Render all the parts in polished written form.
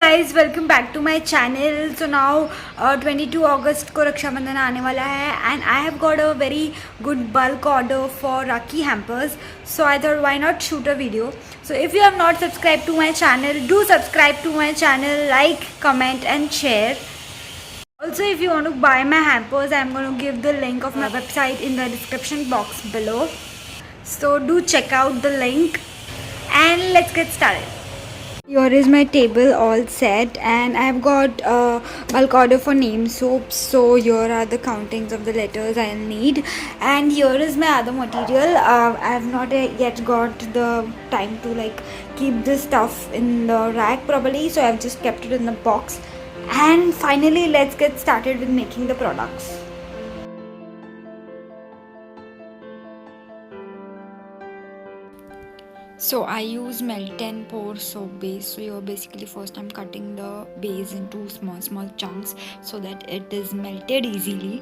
Guys, welcome back to my channel. So now 22 August को रक्षाबंधन आने वाला है and I have got a very good bulk order for Rakhi hampers. So I thought why not shoot a video. So if you have not subscribed to my channel, do subscribe to my channel, like, comment and share. Also, if you want to buy my hampers, I am going to give the link of my website in the description box below. So do check out the link and let's get started. Here is my table all set and I have got a bulk order for name soaps. So here are the countings of the letters I'll need, and here is my other material. I have not yet got the time to keep this stuff in the rack properly, so I've just kept it in the box. And finally, let's get started with making the products. So I use melt and pour soap base. So you're basically first I'm cutting the base into small chunks so that it is melted easily.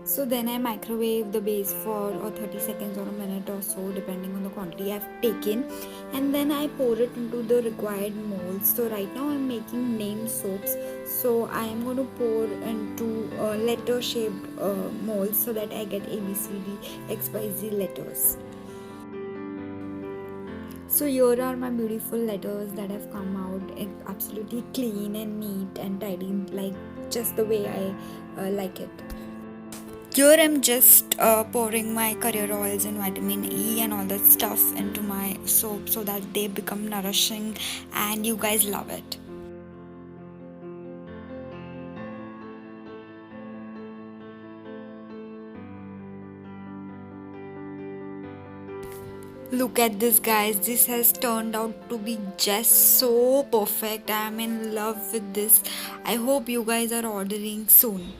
So then I microwave the base for 30 seconds or a minute or so depending on the quantity I've taken, and then I pour it into the required molds. So right now I'm making name soaps, so I am going to pour into letter shaped molds so that I get ABCD XYZ letters. So here are my beautiful letters that have come out absolutely clean and neat and tidy, like just the way I like it. Here I'm just pouring my career oils and vitamin E and all that stuff into my soap so that they become nourishing and you guys love it. Look at this, guys. This has turned out to be just so perfect. I am in love with this. I hope you guys are ordering soon.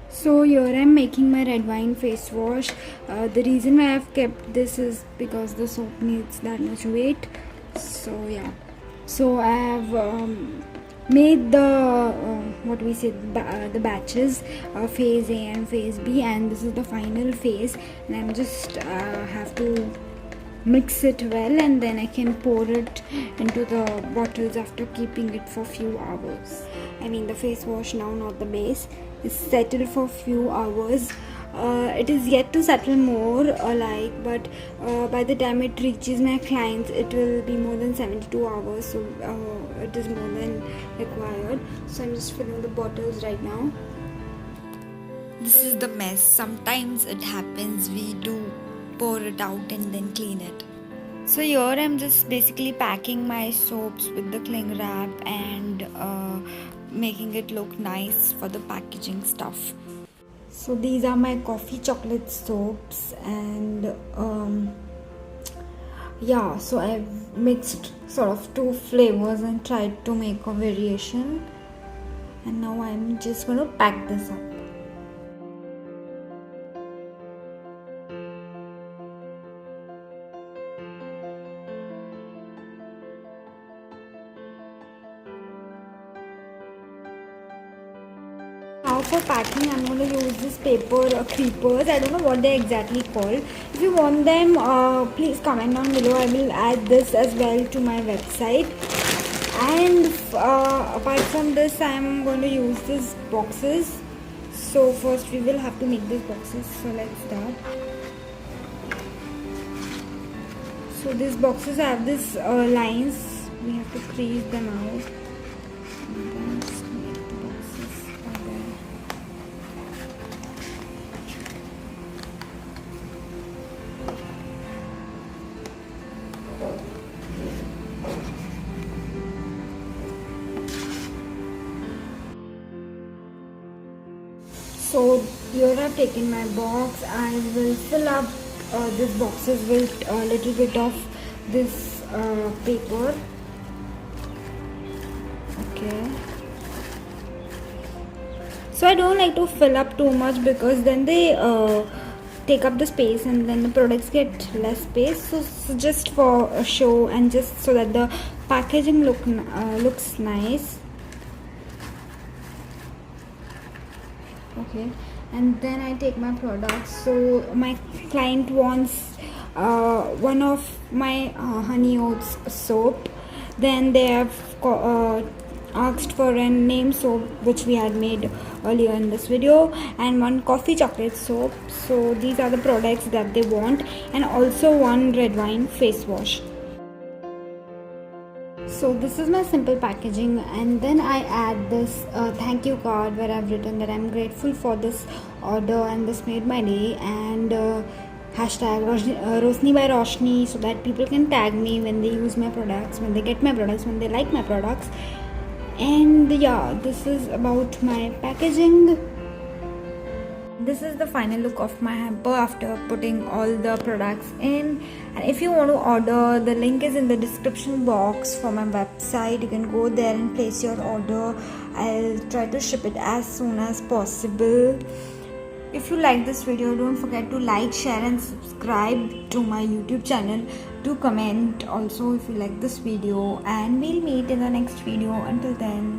So here I am making my red wine face wash. The reason why I have kept this is because the soap needs that much weight. So yeah. So I have made the the batches, phase A and phase B, and this is the final phase, and I'm just have to mix it well, and then I can pour it into the bottles after keeping it for few hours. I mean the face wash now, not the base, is settled for few hours. It is yet to settle more but by the time it reaches my clients it will be more than 72 hours, so it is more than required. So I'm just filling the bottles right now. This is the mess. Sometimes it happens, we do pour it out and then clean it. So here I'm just basically packing my soaps with the cling wrap and making it look nice for the packaging stuff. So these are my coffee chocolate soaps, and yeah, so I've mixed sort of two flavors and tried to make a variation, and now I'm just going to pack this up. Now for packing, I'm going to use this paper creepers. I don't know what they're exactly called. If you want them, please comment down below. I will add this as well to my website. And apart from this, I'm going to use these boxes. So first we will have to make these boxes. So let's start. So these boxes have these lines. We have to crease them out. And then make the boxes are there. So here I've taken my box. I will fill up these boxes with a little bit of this paper. Okay. So I don't like to fill up too much because then they take up the space and then the products get less space. So just for a show and just so that the packaging looks nice. Okay, and then I take my products. So my client wants one of my honey oats soap, Then they have asked for a name soap, which we had made earlier in this video, and one coffee chocolate soap. So these are the products that they want, and also one red wine face wash. So this is my simple packaging, and then I add this thank you card where I've written that I'm grateful for this order and this made my day, and hashtag Rosni by Roshni, so that people can tag me when they use my products, when they get my products, when they like my products. And yeah, this is about my packaging. This is the final look of my hamper after putting all the products in. And if you want to order, the link is in the description box for my website. You can go there and place your order. I'll try to ship it as soon as possible. If you like this video, don't forget to like, share and subscribe to my YouTube channel. Do comment also if you like this video, and we'll meet in the next video. Until then,